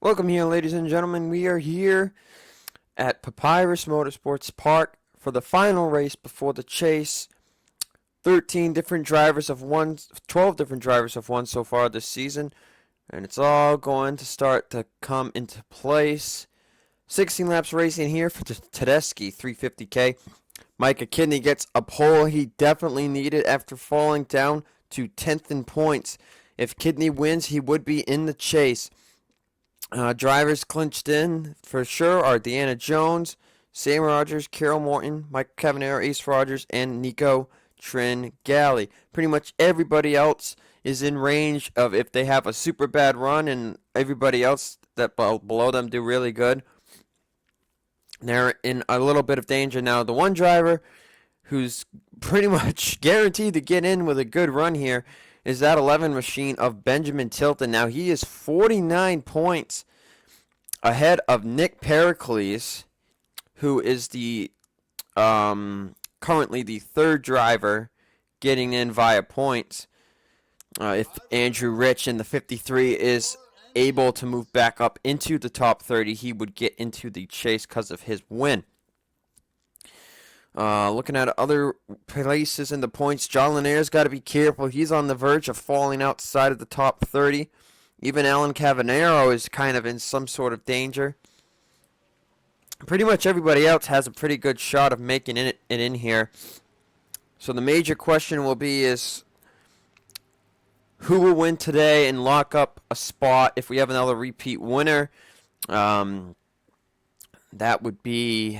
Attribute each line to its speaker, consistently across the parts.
Speaker 1: Welcome here, ladies and gentlemen. We are here at Papyrus Motorsports Park for the final race before the chase. 13 different drivers have won, 12 different drivers have won so far this season, and it's all going to start to come into place. 16 laps racing here for the Tedeschi 350k. Micah Kidney gets a pole he definitely needed after falling down to 10th in points. If Kidney wins, he would be in the chase. Drivers clinched in for sure are Deanna Jones, Sam Rogers, Carol Morton, Mike Cavanero, Ace Rogers, and Nico Tringali. Pretty much everybody else is in range of if they have a super bad run and everybody else that below them do really good. They're in a little bit of danger now. The one driver who's pretty much guaranteed to get in with a good run here is that 11 machine of Benjamin Tilton. Now he is 49 points ahead of Nick Pericles, who is the currently the third driver getting in via points. If Andrew Rich in the 53 is able to move back up into the top 30, he would get into the chase because of his win. Looking at other places in the points, John Lanier's got to be careful. He's on the verge of falling outside of the top 30. Even Alan Cavanero is kind of in some sort of danger. Pretty much everybody else has a pretty good shot of making it in here. So the major question will be is who will win today and lock up a spot if we have another repeat winner. That would be...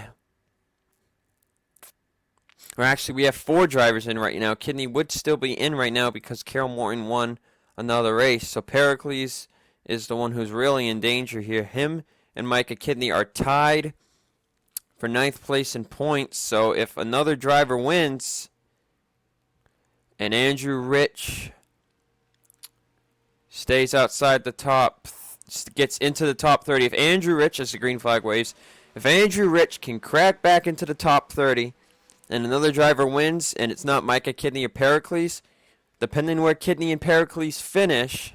Speaker 1: Or actually, we have 4 drivers in right now. Kidney would still be in right now because Carol Morton won another race. So Pericles is the one who's really in danger here. Him and Micah Kidney are tied for 9th place in points. So if another driver wins and Andrew Rich stays outside the top, gets into the top 30. If Andrew Rich, as the green flag waves, if Andrew Rich can crack back into the top 30, and another driver wins, and it's not Micah Kidney or Pericles, depending where Kidney and Pericles finish,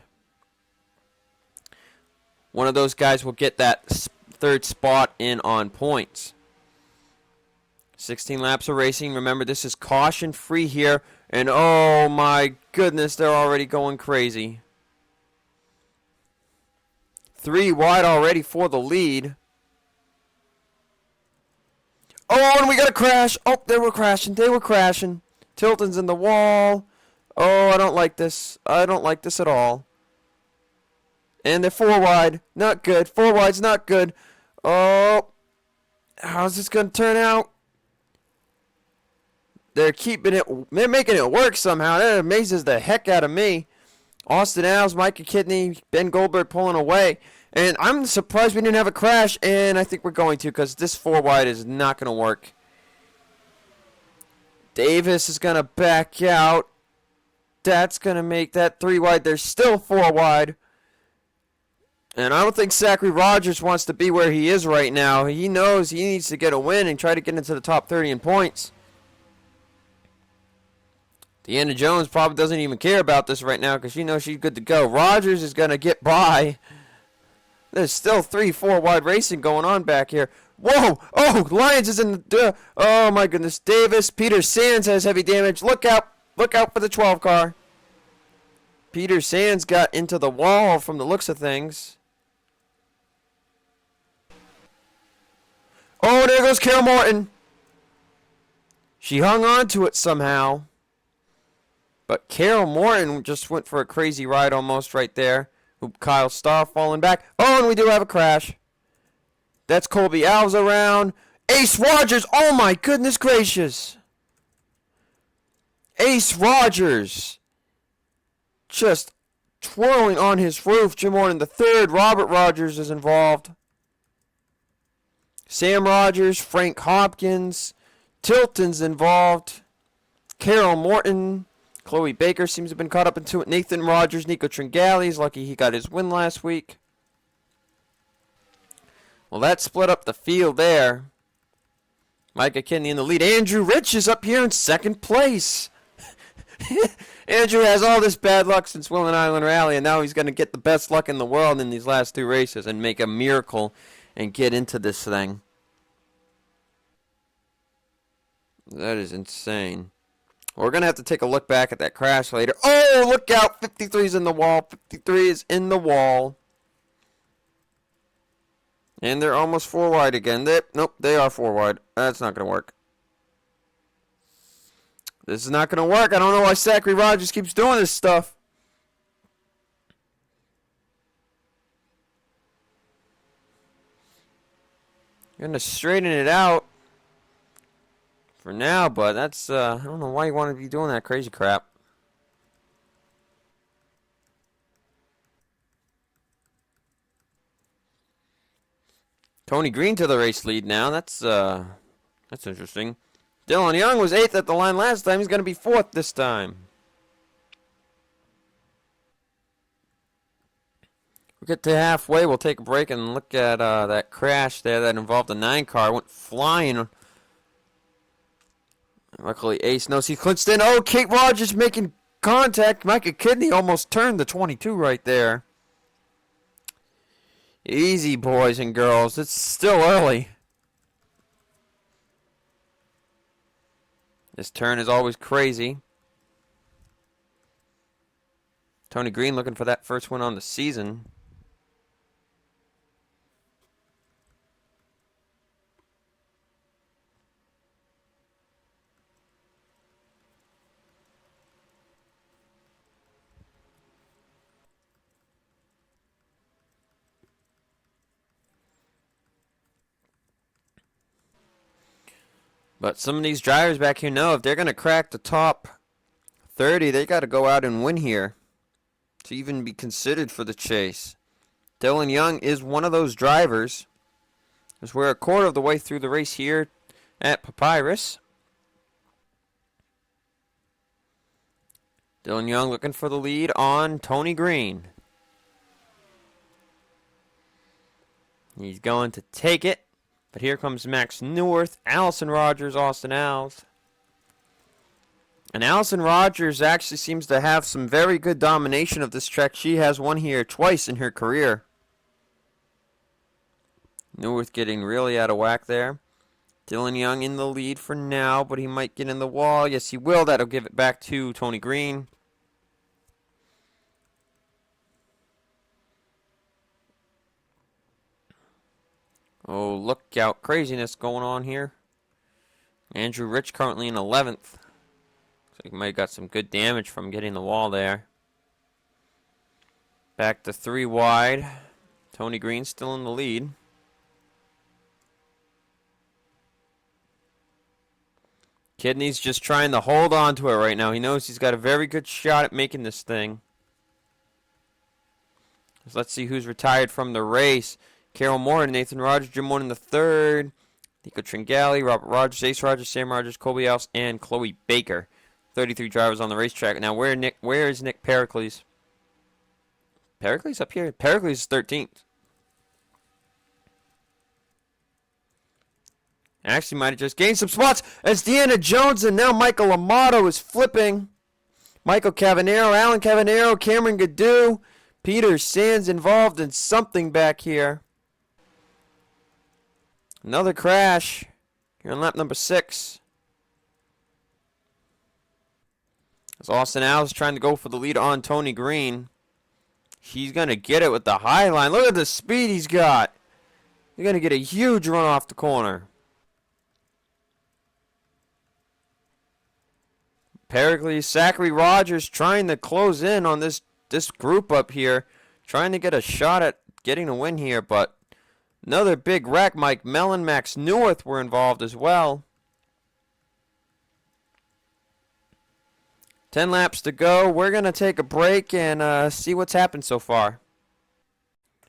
Speaker 1: one of those guys will get that third spot in on points. 16 laps of racing. Remember, this is caution-free here, and oh my goodness, they're already going crazy. 3 wide already for the lead. Oh, and we got a crash. Oh, they were crashing. They were crashing. Tilton's in the wall. Oh, I don't like this. I don't like this at all. And they're 4 wide. Not good. 4 wide's not good. Oh, how's this going to turn out? They're keeping it. They're making it work somehow. That amazes the heck out of me. Austin Alves, Micah Kidney, Ben Goldberg pulling away. And I'm surprised we didn't have a crash, and I think we're going to because this 4 wide is not going to work. Davis is going to back out. That's going to make that 3 wide. There's still 4 wide. And I don't think Zachary Rogers wants to be where he is right now. He knows he needs to get a win and try to get into the top 30 in points. Deanna Jones probably doesn't even care about this right now because she knows she's good to go. Rogers is going to get by. There's still 3-4 wide racing going on back here. Whoa! Oh, Lyons is in the... oh, my goodness. Davis, Peter Sands has heavy damage. Look out. Look out for the 12 car. Peter Sands got into the wall from the looks of things. Oh, there goes Carol Morton. She hung on to it somehow. But Carol Morton just went for a crazy ride almost right there. Kyle Starr falling back. Oh, and we do have a crash. That's Colby Alves around. Ace Rogers. Oh, my goodness gracious. Ace Rogers. Just twirling on his roof. Jim Morton the third. Robert Rogers is involved. Sam Rogers. Frank Hopkins. Tilton's involved. Carol Morton. Chloe Baker seems to have been caught up into it. Nathan Rogers, Nico Tringali is lucky he got his win last week. Well, that split up the field there. Micah Kidney in the lead. Andrew Rich is up here in 2nd place. Andrew has all this bad luck since Willen Island Rally, and now he's going to get the best luck in the world in these last 2 races and make a miracle and get into this thing. That is insane. We're going to have to take a look back at that crash later. Oh, look out. 53 is in the wall. 53 is in the wall. And they're almost 4 wide again. Nope, they are 4 wide. That's not going to work. This is not going to work. I don't know why Zachary Rogers keeps doing this stuff. Going to straighten it out for now, but that's, I don't know why you want to be doing that crazy crap. Tony Green to the race lead now. That's interesting. Dylan Young was 8th at the line last time. He's going to be 4th this time. We'll get to halfway. We'll take a break and look at that crash there that involved a 9 car. Went flying. Luckily, Ace knows he clinched in. Oh, Kate Rogers making contact. Micah Kidney almost turned the 22 right there. Easy, boys and girls. It's still early. This turn is always crazy. Tony Green looking for that first win on the season. But some of these drivers back here know if they're going to crack the top 30, they got to go out and win here to even be considered for the chase. Dylan Young is one of those drivers, as we're a quarter of the way through the race here at Papyrus. Dylan Young looking for the lead on Tony Green. He's going to take it. But here comes Max Newworth, Allison Rogers, Austin Alves. And Allison Rogers actually seems to have some very good domination of this track. She has won here twice in her career. Newworth getting really out of whack there. Dylan Young in the lead for now, but he might get in the wall. Yes, he will. That'll give it back to Tony Green. Oh, look out. Craziness going on here. Andrew Rich currently in 11th. Looks like he might have got some good damage from getting the wall there. Back to 3 wide. Tony Green still in the lead. Kidney's just trying to hold on to it right now. He knows he's got a very good shot at making this thing. So let's see who's retired from the race. Carol Moore, Nathan Rogers, Jim Moore in the 3rd. Nico Tringali, Robert Rogers, Ace Rogers, Sam Rogers, Colby Alves, and Chloe Baker. 33 drivers on the racetrack. Now, where is Nick Pericles? Pericles up here? Pericles is 13th. Actually, might have just gained some spots as Deanna Jones and now Michael Amato is flipping. Michael Cavanero, Alan Cavanero, Cameron Gaddu, Peter Sands involved in something back here. Another crash here on lap number 6. As Austin Alves trying to go for the lead on Tony Green. He's going to get it with the high line. Look at the speed he's got. He's going to get a huge run off the corner. Pericles, Zachary Rogers trying to close in on this group up here. Trying to get a shot at getting a win here, but another big wreck. Mike Mellon, Max Newworth were involved as well. 10 laps to go. We're going to take a break and see what's happened so far.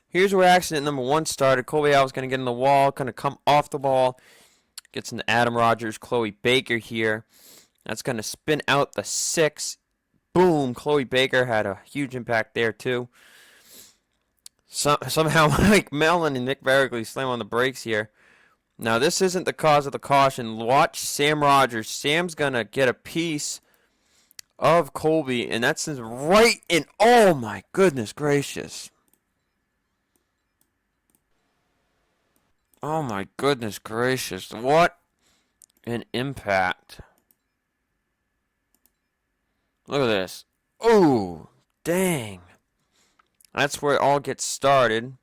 Speaker 1: Here's where accident number 1 started. Colby Alves going to get in the wall, going to come off the ball. Gets into Adam Rogers, Chloe Baker here. That's going to spin out the 6. Boom. Chloe Baker had a huge impact there too. Somehow Mike Mellon and Nick Pericles slam on the brakes here. Now this isn't the cause of the caution. Watch Sam Rogers. Sam's going to get a piece of Colby, and that's right in. Oh my goodness gracious. Oh my goodness gracious. What an impact. Look at this. Oh, dang. That's where it all gets started.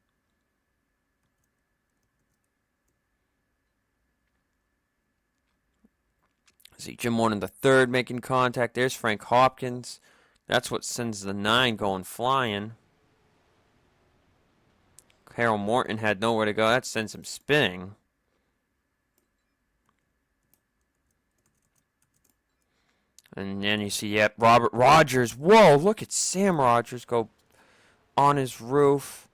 Speaker 1: See Jim Warren the third making contact. There's Frank Hopkins. That's what sends the 9 going flying. Harold Morton had nowhere to go. That sends him spinning. And then you see, yep, Robert Rogers. Whoa, look at Sam Rogers go on his roof.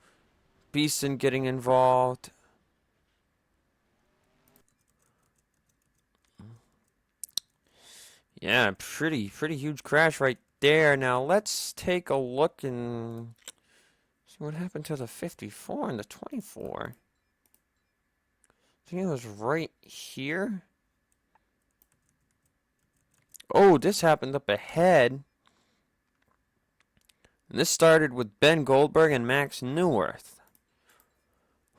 Speaker 1: Beeson getting involved. Yeah, pretty huge crash right there. Now let's take a look and see what happened to the 54 and the 24. I think it was right here. Oh, this happened up ahead. And this started with Ben Goldberg and Max Newworth.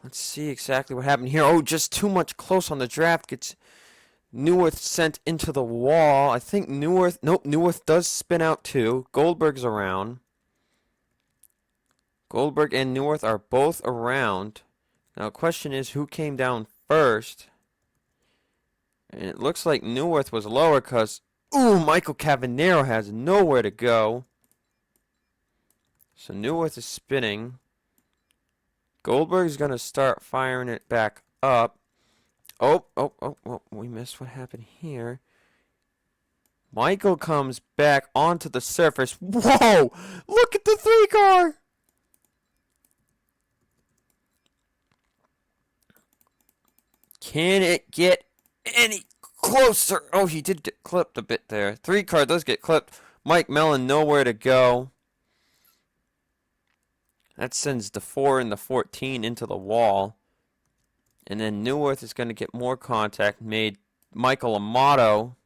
Speaker 1: Let's see exactly what happened here. Oh, just too much close on the draft. Gets Newworth sent into the wall. I think Newworth... Nope, Newworth does spin out too. Goldberg's around. Goldberg and Newworth are both around. Now, the question is who came down first. And it looks like Newworth was lower because... Ooh, Michael Cavanero has nowhere to go. So Newworth is spinning. Goldberg's going to start firing it back up. Oh, we missed what happened here. Michael comes back onto the surface. Whoa! Look at the 3 car! Can it get any closer? Oh, he did get clipped a bit there. 3 car does get clipped. Mike Mellon nowhere to go. That sends the 4 and the 14 into the wall. And then Newworth is going to get more contact made. Michael Amato.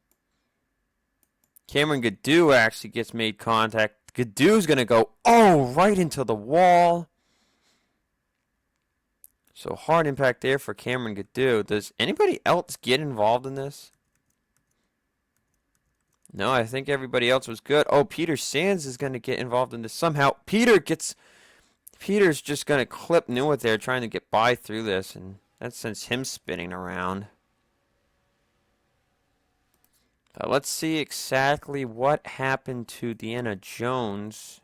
Speaker 1: Cameron Gaddu actually gets made contact. Gaddu's going to go, right into the wall. So hard impact there for Cameron Gaddu. Does anybody else get involved in this? No, I think everybody else was good. Oh, Peter Sands is going to get involved in this somehow. Peter's just going to clip Newworth there trying to get by through this, and that sends him spinning around. Let's see exactly what happened to Deanna Jones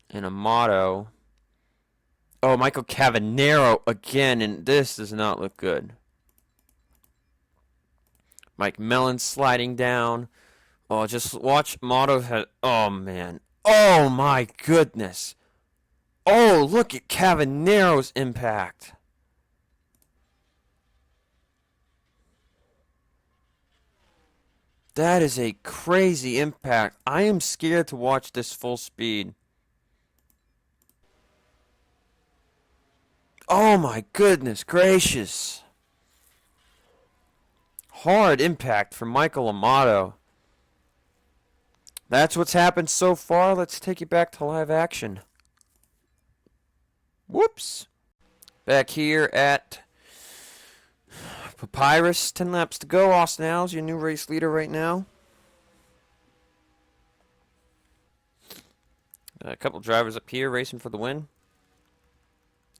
Speaker 1: and Amato. Oh, Michael Cavanero again, and this does not look good. Mike Mellon sliding down. Oh, just watch Amato. Oh, man. Oh, my goodness. Oh, look at Cavanero's impact. That is a crazy impact. I am scared to watch this full speed. Oh my goodness gracious. Hard impact for Michael Amato. That's what's happened so far. Let's take you back to live action. Whoops. Back here at Papyrus, 10 laps to go. Austin Al's your new race leader right now. A couple drivers up here racing for the win.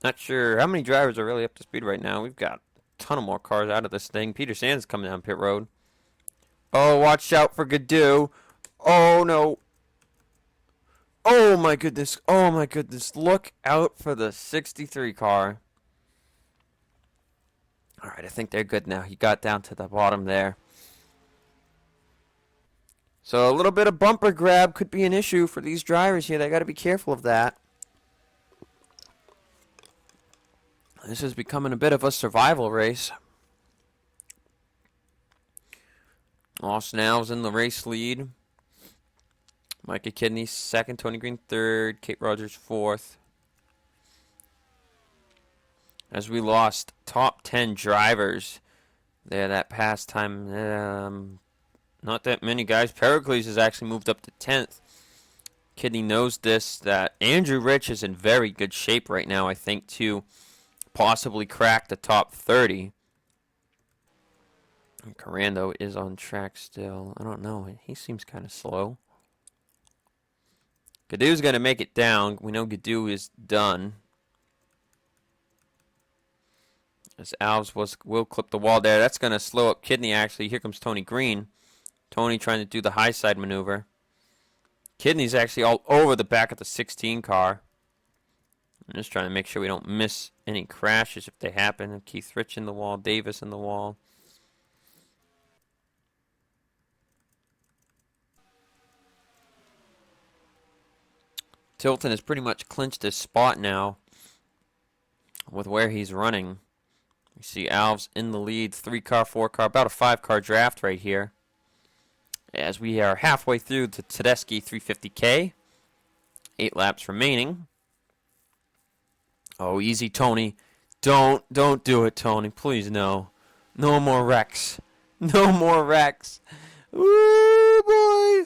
Speaker 1: Not sure how many drivers are really up to speed right now. We've got a ton of more cars out of this thing. Peter Sands coming down pit road. Oh, watch out for Gaddu. Oh, no. Oh, my goodness. Oh, my goodness. Look out for the 63 car. All right, I think they're good now. He got down to the bottom there. So a little bit of bumper grab could be an issue for these drivers here. They got to be careful of that. This is becoming a bit of a survival race. Austin Al's in the race lead. Micah Kidney second, Tony Green third, Kate Rogers fourth. As we lost top 10 drivers there that past time. not that many guys. Pericles has actually moved up to 10th. Kidney knows this, that Andrew Rich is in very good shape right now, I think, to possibly crack the top 30. And Carando is on track still. I don't know. He seems kind of slow. Gadoo's going to make it down. We know Gadoo is done. As Alves will clip the wall there. That's going to slow up Kidney, actually. Here comes Tony Green. Tony trying to do the high side maneuver. Kidney's actually all over the back of the 16 car. I'm just trying to make sure we don't miss any crashes if they happen. Keith Rich in the wall, Davis in the wall. Tilton has pretty much clinched his spot now with where he's running. You see Alves in the lead, 3-car, 4-car, about a 5-car draft right here. As we are halfway through the Tedeschi 350k. 8 laps remaining. Oh, easy, Tony. Don't do it, Tony. Please, no. No more wrecks. No more wrecks. Ooh, boy.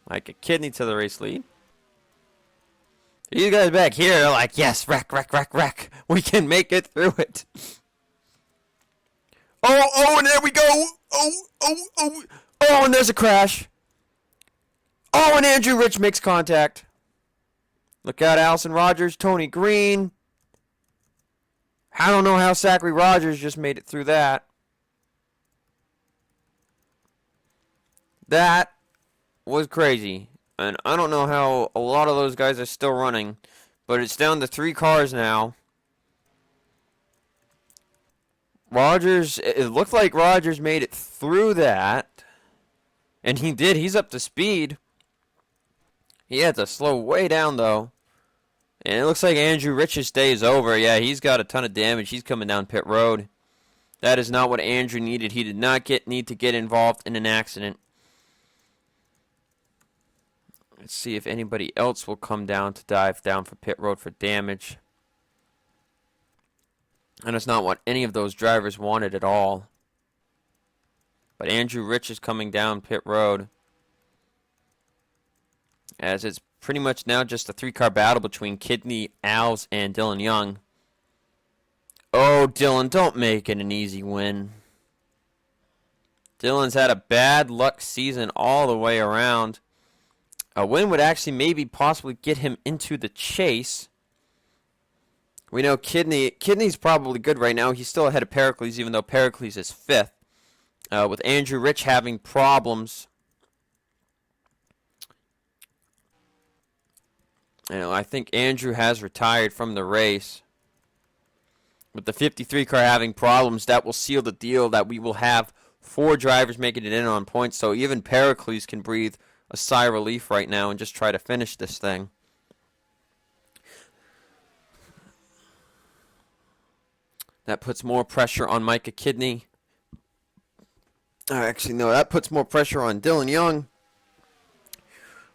Speaker 1: Like a kidney to the race lead. These guys back here are like, yes, wreck. We can make it through it. Oh, and there we go. Oh, and there's a crash. Oh, and Andrew Rich makes contact. Look out, Allison Rogers, Tony Green. I don't know how Zachary Rogers just made it through that. That was crazy. And I don't know how a lot of those guys are still running. But it's down to 3 cars now. Rogers, it looked like Rogers made it through that. And he did. He's up to speed. He had to slow way down, though. And it looks like Andrew Rich's day is over. Yeah, he's got a ton of damage. He's coming down pit road. That is not what Andrew needed. He did not need to get involved in an accident. Let's see if anybody else will come down to dive down for pit road for damage. And it's not what any of those drivers wanted at all. But Andrew Rich is coming down pit road. As it's pretty much now just a 3-car battle between Kidney, Alves, and Dylan Young. Oh, Dylan, don't make it an easy win. Dylan's had a bad luck season all the way around. A win would actually maybe possibly get him into the chase. We know Kidney's probably good right now. He's still ahead of Pericles, even though Pericles is 5th. With Andrew Rich having problems. I think Andrew has retired from the race. With the 53 car having problems, that will seal the deal that we will have 4 drivers making it in on points. So even Pericles can breathe a sigh of relief right now and just try to finish this thing. That puts more pressure on Micah Kidney. Actually, no, that puts more pressure on Dylan Young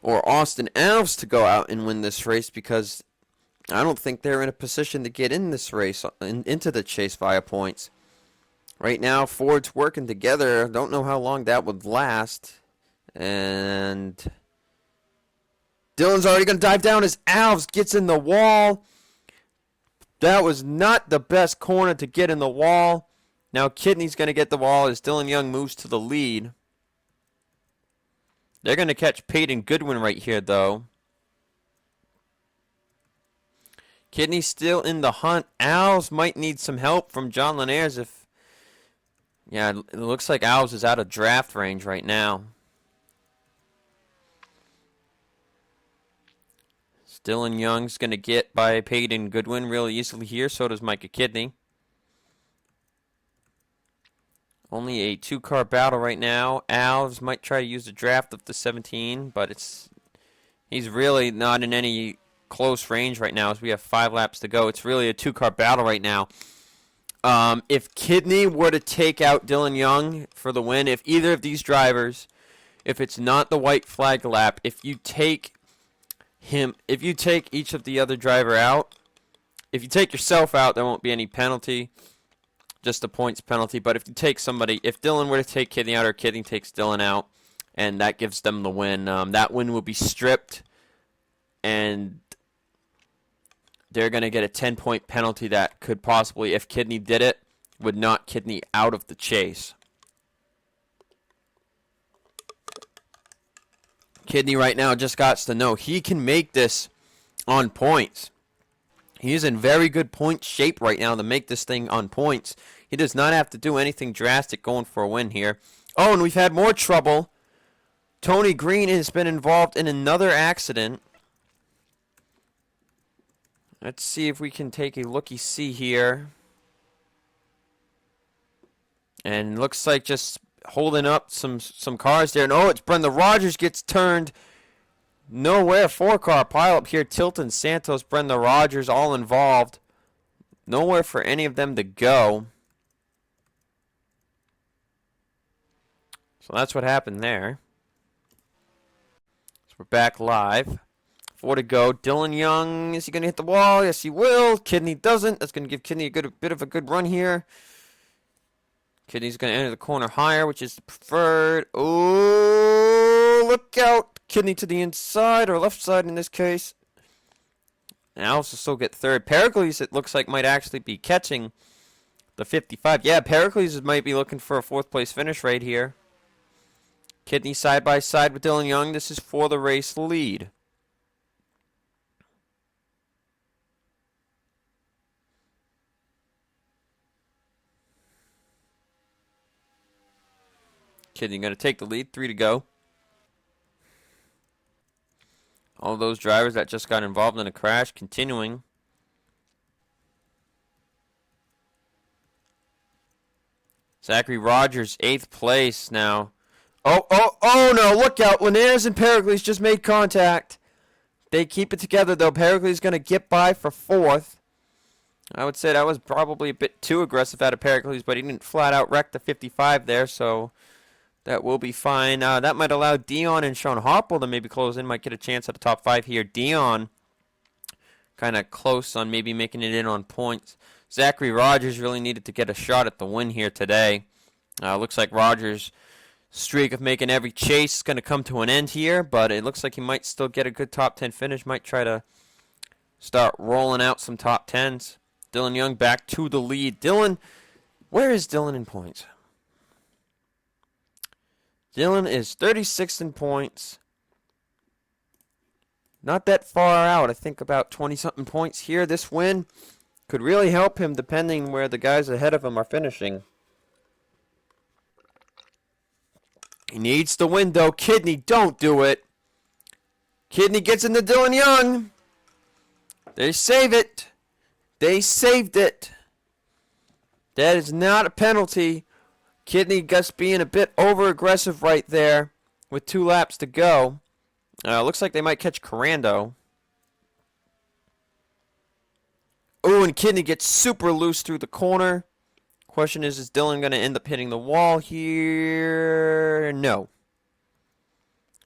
Speaker 1: or Austin Alves to go out and win this race, because I don't think they're in a position to get in this race, into the chase via points. Right now, Ford's working together. Don't know how long that would last. And Dylan's already going to dive down as Alves gets in the wall. That was not the best corner to get in the wall. Now Kidney's going to get the wall as Dylan Young moves to the lead. They're going to catch Peyton Goodwin right here, though. Kidney's still in the hunt. Alves might need some help from John Linares if... Yeah, it looks like Alves is out of draft range right now. Dylan Young's going to get by Peyton Goodwin real easily here. So does Micah Kidney. Only a 2-car battle right now. Alves might try to use the draft of the 17, but he's really not in any close range right now as we have 5 laps to go. It's really a 2-car battle right now. If Kidney were to take out Dylan Young for the win, if either of these drivers, if it's not the white flag lap, if you take each of the other driver out, if you take yourself out, there won't be any penalty. just a points penalty. But if you take somebody, if Dylan were to take Kidney out or Kidney takes Dylan out, and that gives them the win, that win will be stripped, and they're going to get a 10-point penalty that could possibly, if Kidney did it, would knock Kidney out of the chase. Kidney right now just got to know he can make this on points. He is in very good point shape right now to make this thing on points. He does not have to do anything drastic going for a win here. Oh, and we've had more trouble. Tony Green has been involved in another accident. Let's see if we can take a looky-see here. And looks like just holding up some cars there. No, it's Brenda Rogers gets turned nowhere. 4-car pileup here. Tilton, Santos, Brenda Rogers all involved. Nowhere for any of them to go. So that's what happened there. So we're back live. 4 to go. Dylan Young, is he going to hit the wall? Yes, he will. Kidney doesn't. That's going to give Kidney a bit of a good run here. Kidney's going to enter the corner higher, which is the preferred. Oh, look out. Kidney to the inside, or left side in this case. And also still get third. Pericles, it looks like, might actually be catching the 55. Yeah, Pericles might be looking for a 4th place finish right here. Kidney side by side with Dylan Young. This is for the race lead. Kidney going to take the lead. 3 to go. All those drivers that just got involved in a crash continuing. Zachary Rogers, 8th place now. Oh no, look out. Linares and Pericles just made contact. They keep it together though. Pericles is going to get by for 4th. I would say that was probably a bit too aggressive out of Pericles, but he didn't flat out wreck the 55 there, so that will be fine. That might allow Dion and Sean Harple to maybe close in. Might get a chance at the top 5 here. Dion kind of close on maybe making it in on points. Zachary Rogers really needed to get a shot at the win here today. Looks like Rogers' streak of making every chase is going to come to an end here, but it looks like he might still get a good top 10 finish. Might try to start rolling out some top 10s. Dylan Young back to the lead. Dylan, where is Dylan in points? Dylan is 36th in points. Not that far out. I think about 20-something points here. This win could really help him depending where the guys ahead of him are finishing. He needs the win, though. Kidney, don't do it. Kidney gets into Dylan Young. They save it. They saved it. That is not a penalty. Kidney just being a bit over-aggressive right there with 2 laps to go. Looks like they might catch Corando. Oh, and Kidney gets super loose through the corner. Question is Dylan going to end up hitting the wall here? No.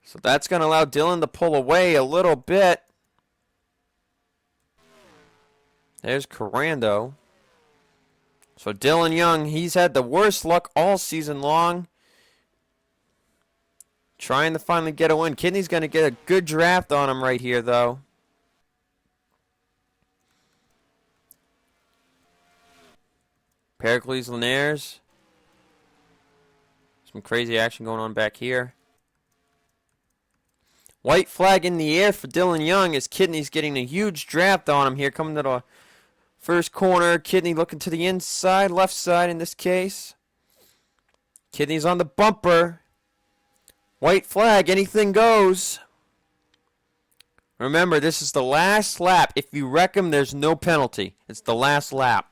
Speaker 1: So that's going to allow Dylan to pull away a little bit. There's Corando. So Dylan Young, he's had the worst luck all season long. Trying to finally get a win. Kidney's going to get a good draft on him right here, though. Pericles Linares. Some crazy action going on back here. White flag in the air for Dylan Young as Kidney's getting a huge draft on him here. Coming to the first corner. Kidney looking to the inside, left side in this case. Kidney's on the bumper. White flag, anything goes. Remember, this is the last lap. If you wreck him, there's no penalty. It's the last lap.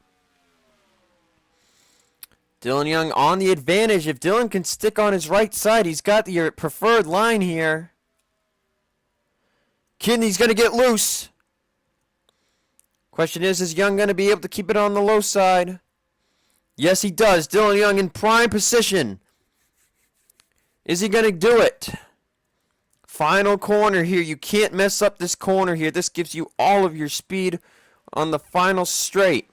Speaker 1: Dylan Young on the advantage. If Dylan can stick on his right side, he's got your preferred line here. Kidney's going to get loose. Question is Young going to be able to keep it on the low side? Yes, he does. Dylan Young in prime position. Is he going to do it? Final corner here. You can't mess up this corner here. This gives you all of your speed on the final straight.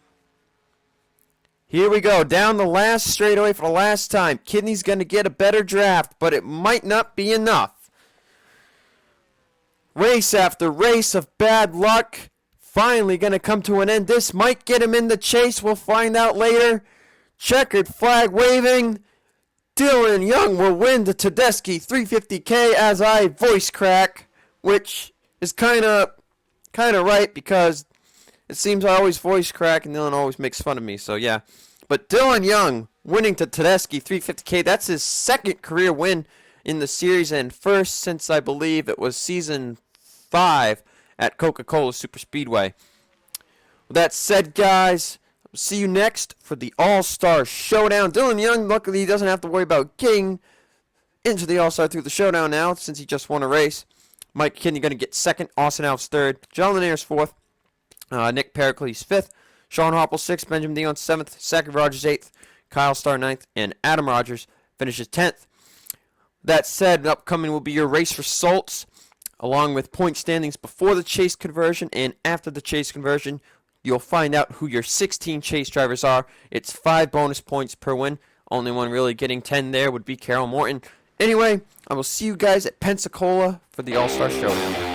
Speaker 1: Here we go, down the last straightaway for the last time. Kidney's going to get a better draft, but it might not be enough. Race after race of bad luck. Finally going to come to an end. This might get him in the chase. We'll find out later. Checkered flag waving. Dylan Young will win the Tedeschi 350k as I voice crack, which is kind of right because it seems I always voice crack and Dylan always makes fun of me. So yeah, but Dylan Young winning the Tedeschi 350k. That's his second career win in the series and first since I believe it was season 5 at Coca-Cola Super Speedway. With that said, guys, see you next for the All-Star Showdown. Dylan Young, luckily, he doesn't have to worry about getting into the All-Star through the Showdown now since he just won a race. Mike Kinney going to get second. Austin Alves third. John Linares fourth. Nick Pericles fifth. Sean Harple sixth. Benjamin Dion seventh. Zachary Rogers eighth. Kyle Starr ninth. And Adam Rogers finishes 10th. That said, upcoming will be your race results along with point standings before the chase conversion and after the chase conversion. You'll find out who your 16 chase drivers are. It's 5 bonus points per win. Only one really getting 10 there would be Carol Morton. Anyway, I will see you guys at Pensacola for the All-Star Showdown.